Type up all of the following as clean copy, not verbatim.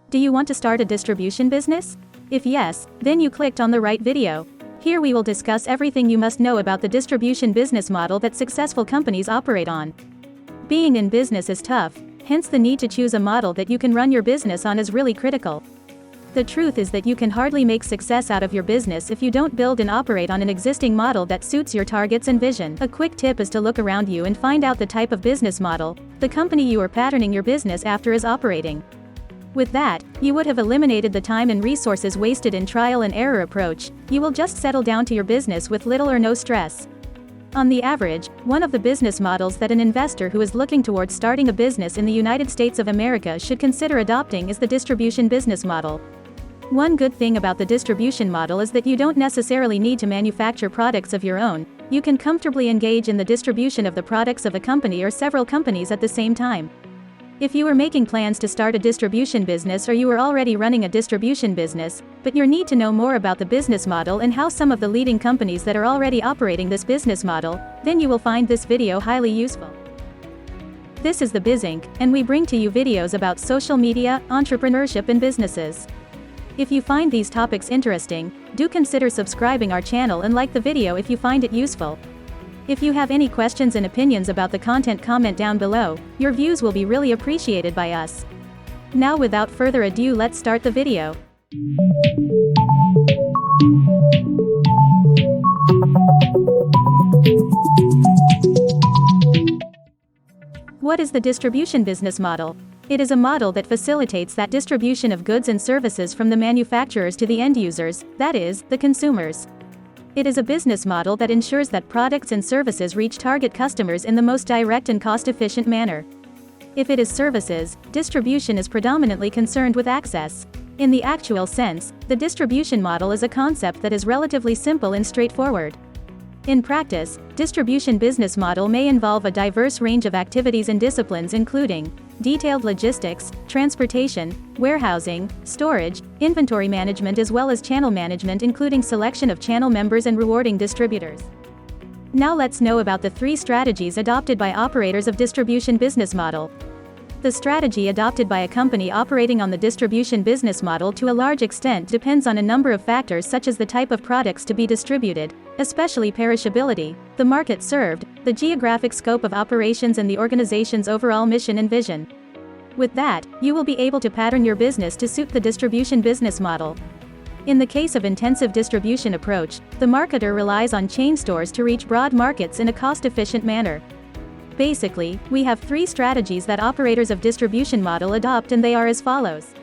Do you want to start a distribution business? If yes, then you clicked on the right video. Here we will discuss everything you must know about the distribution business model that successful companies operate on. Being in business is tough, hence the need to choose a model that you can run your business on is really critical. The truth is that you can hardly make success out of your business if you don't build and operate on an existing model that suits your targets and vision. A quick tip is to look around you and find out the type of business model the company you are patterning your business after is operating. With that, you would have eliminated the time and resources wasted in trial and error approach. You will just settle down to your business with little or no stress. On the average, one of the business models that an investor who is looking towards starting a business in the United States of America should consider adopting is the distribution business model. One good thing about the distribution model is that you don't necessarily need to manufacture products of your own. You can comfortably engage in the distribution of the products of a company or several companies at the same time. If you are making plans to start a distribution business or you are already running a distribution business, but you need to know more about the business model and how some of the leading companies that are already operating this business model, then you will find this video highly useful. This is the BizInc, and we bring to you videos about social media, entrepreneurship and businesses. If you find these topics interesting, do consider subscribing our channel and like the video if you find it useful. If you have any questions and opinions about the content, comment down below. Your views will be really appreciated by us. Now without further ado, let's start the video. What is the distribution business model? It is a model that facilitates that distribution of goods and services from the manufacturers to the end users, that is, the consumers. It is a business model that ensures that products and services reach target customers in the most direct and cost-efficient manner. If it is services, distribution is predominantly concerned with access. In the actual sense, the distribution model is a concept that is relatively simple and straightforward. In practice, distribution business model may involve a diverse range of activities and disciplines including detailed logistics, transportation, warehousing, storage, inventory management as well as channel management including selection of channel members and rewarding distributors. Now let's know about the 3 strategies adopted by operators of distribution business model. The strategy adopted by a company operating on the distribution business model to a large extent depends on a number of factors such as the type of products to be distributed, especially perishability, the market served, the geographic scope of operations and the organization's overall mission and vision. With that, you will be able to pattern your business to suit the distribution business model. In the case of intensive distribution approach, the marketer relies on chain stores to reach broad markets in a cost-efficient manner. Basically, we have 3 strategies that operators of distribution model adopt and they are as follows.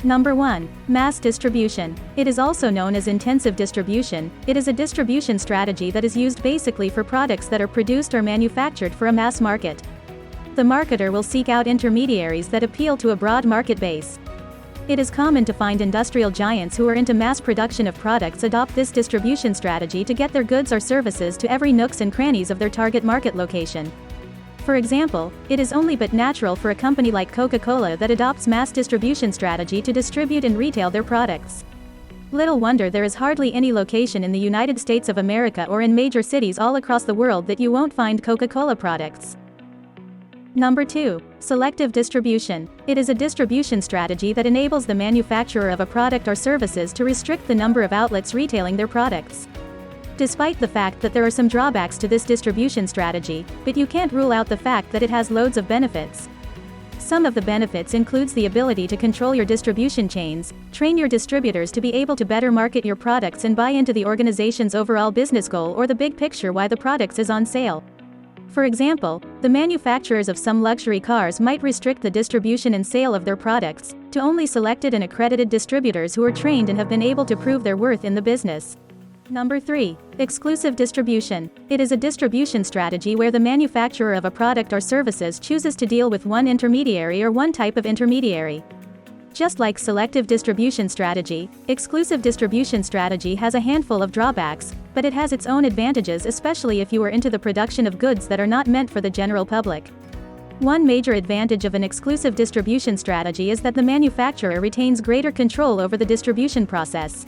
Number 1. Mass distribution. It is also known as intensive distribution. It is a distribution strategy that is used basically for products that are produced or manufactured for a mass market. The marketer will seek out intermediaries that appeal to a broad market base. It is common to find industrial giants who are into mass production of products adopt this distribution strategy to get their goods or services to every nooks and crannies of their target market location. For example, it is only but natural for a company like Coca-Cola that adopts mass distribution strategy to distribute and retail their products. Little wonder there is hardly any location in the United States of America or in major cities all across the world that you won't find Coca-Cola products. Number 2. Selective distribution. It is a distribution strategy that enables the manufacturer of a product or services to restrict the number of outlets retailing their products. Despite the fact that there are some drawbacks to this distribution strategy, but you can't rule out the fact that it has loads of benefits. Some of the benefits includes the ability to control your distribution chains, train your distributors to be able to better market your products and buy into the organization's overall business goal or the big picture why the products is on sale. For example, the manufacturers of some luxury cars might restrict the distribution and sale of their products to only selected and accredited distributors who are trained and have been able to prove their worth in the business. Number 3. Exclusive distribution. It is a distribution strategy where the manufacturer of a product or services chooses to deal with one intermediary or one type of intermediary. Just like selective distribution strategy, exclusive distribution strategy has a handful of drawbacks, but it has its own advantages, especially if you are into the production of goods that are not meant for the general public. One major advantage of an exclusive distribution strategy is that the manufacturer retains greater control over the distribution process.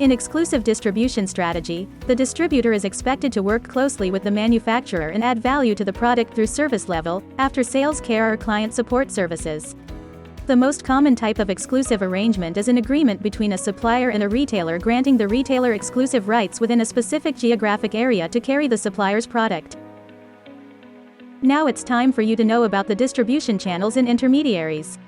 In exclusive distribution strategy, the distributor is expected to work closely with the manufacturer and add value to the product through service level, after-sales care or client support services. The most common type of exclusive arrangement is an agreement between a supplier and a retailer granting the retailer exclusive rights within a specific geographic area to carry the supplier's product. Now it's time for you to know about the distribution channels and intermediaries.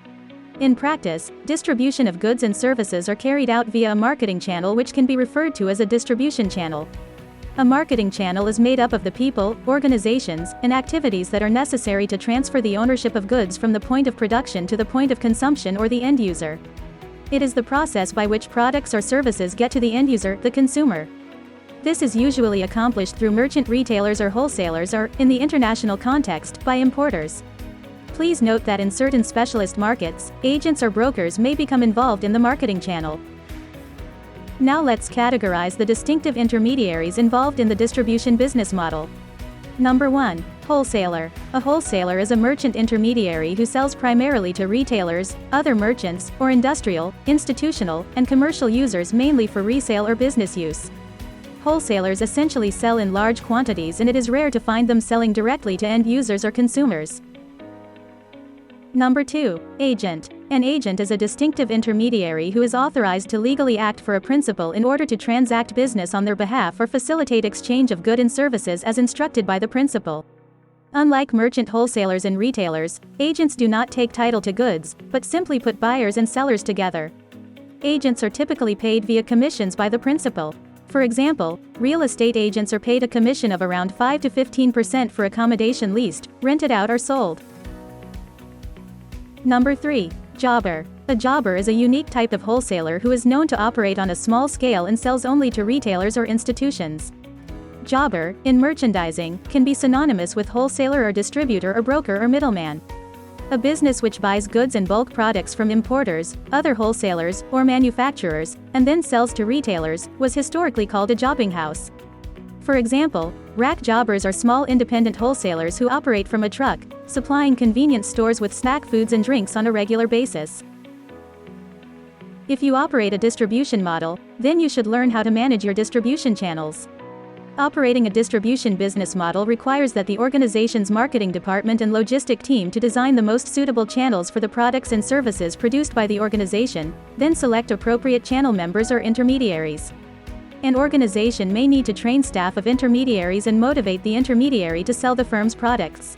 In practice, distribution of goods and services are carried out via a marketing channel, which can be referred to as a distribution channel. A marketing channel is made up of the people, organizations, and activities that are necessary to transfer the ownership of goods from the point of production to the point of consumption or the end user. It is the process by which products or services get to the end user, the consumer. This is usually accomplished through merchant retailers or wholesalers or, in the international context, by importers. Please note that in certain specialist markets, agents or brokers may become involved in the marketing channel. Now let's categorize the distinctive intermediaries involved in the distribution business model. Number 1. Wholesaler. A wholesaler is a merchant intermediary who sells primarily to retailers, other merchants, or industrial, institutional, and commercial users, mainly for resale or business use. Wholesalers essentially sell in large quantities, and it is rare to find them selling directly to end users or consumers. Number 2. Agent. An agent is a distinctive intermediary who is authorized to legally act for a principal in order to transact business on their behalf or facilitate exchange of goods and services as instructed by the principal. Unlike merchant wholesalers and retailers, agents do not take title to goods, but simply put buyers and sellers together. Agents are typically paid via commissions by the principal. For example, real estate agents are paid a commission of around 5 to 15% for accommodation leased, rented out, or sold. Number 3. Jobber. A jobber is a unique type of wholesaler who is known to operate on a small scale and sells only to retailers or institutions. Jobber, in merchandising, can be synonymous with wholesaler or distributor or broker or middleman. A business which buys goods and bulk products from importers, other wholesalers, or manufacturers, and then sells to retailers, was historically called a jobbing house. For example, rack jobbers are small independent wholesalers who operate from a truck, supplying convenience stores with snack foods and drinks on a regular basis. If you operate a distribution model, then you should learn how to manage your distribution channels. Operating a distribution business model requires that the organization's marketing department and logistic team to design the most suitable channels for the products and services produced by the organization, then select appropriate channel members or intermediaries. An organization may need to train staff of intermediaries and motivate the intermediary to sell the firm's products.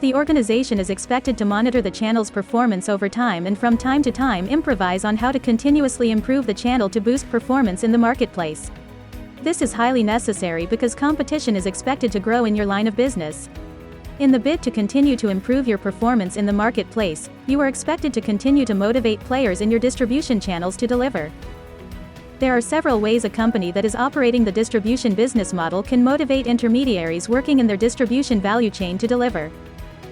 The organization is expected to monitor the channel's performance over time and from time to time improvise on how to continuously improve the channel to boost performance in the marketplace. This is highly necessary because competition is expected to grow in your line of business. In the bid to continue to improve your performance in the marketplace, you are expected to continue to motivate players in your distribution channels to deliver. There are several ways a company that is operating the distribution business model can motivate intermediaries working in their distribution value chain to deliver.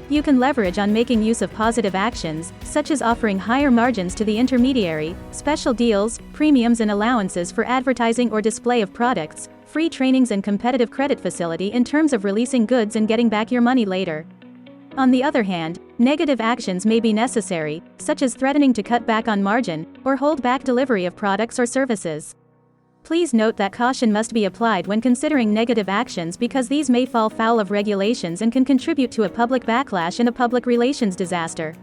You can leverage on making use of positive actions, such as offering higher margins to the intermediary, special deals, premiums and allowances for advertising or display of products, free trainings and competitive credit facility in terms of releasing goods and getting back your money later. On the other hand, negative actions may be necessary, such as threatening to cut back on margin, or hold back delivery of products or services. Please note that caution must be applied when considering negative actions because these may fall foul of regulations and can contribute to a public backlash and a public relations disaster.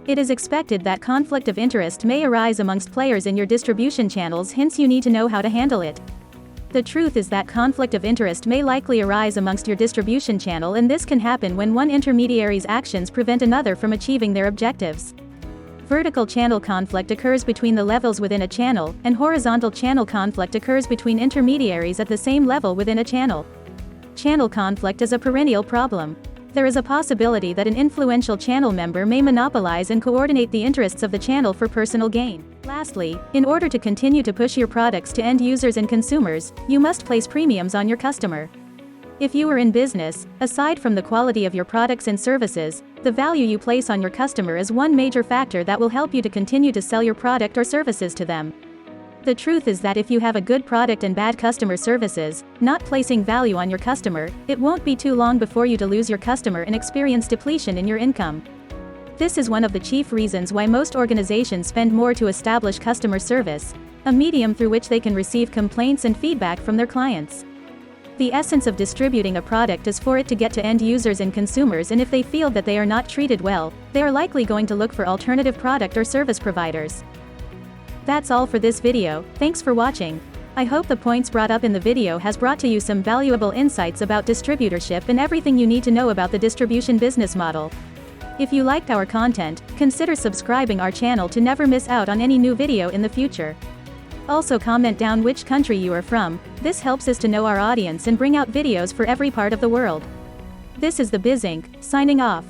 It is expected that conflict of interest may arise amongst players in your distribution channels, hence you need to know how to handle it. The truth is that conflict of interest may likely arise amongst your distribution channel, and this can happen when one intermediary's actions prevent another from achieving their objectives. Vertical channel conflict occurs between the levels within a channel, and horizontal channel conflict occurs between intermediaries at the same level within a channel. Channel conflict is a perennial problem. There is a possibility that an influential channel member may monopolize and coordinate the interests of the channel for personal gain. Lastly, in order to continue to push your products to end users and consumers, you must place premiums on your customer. If you are in business, aside from the quality of your products and services, the value you place on your customer is one major factor that will help you to continue to sell your product or services to them. The truth is that if you have a good product and bad customer services, not placing value on your customer, it won't be too long before you lose your customer and experience depletion in your income. This is one of the chief reasons why most organizations spend more to establish customer service, a medium through which they can receive complaints and feedback from their clients. The essence of distributing a product is for it to get to end users and consumers, and if they feel that they are not treated well, they are likely going to look for alternative product or service providers. That's all for this video. Thanks for watching. I hope the points brought up in the video has brought to you some valuable insights about distributorship and everything you need to know about the distribution business model. If you liked our content, consider subscribing our channel to never miss out on any new video in the future. Also comment down which country you are from. This helps us to know our audience and bring out videos for every part of the world. This is the Biz Inc. signing off.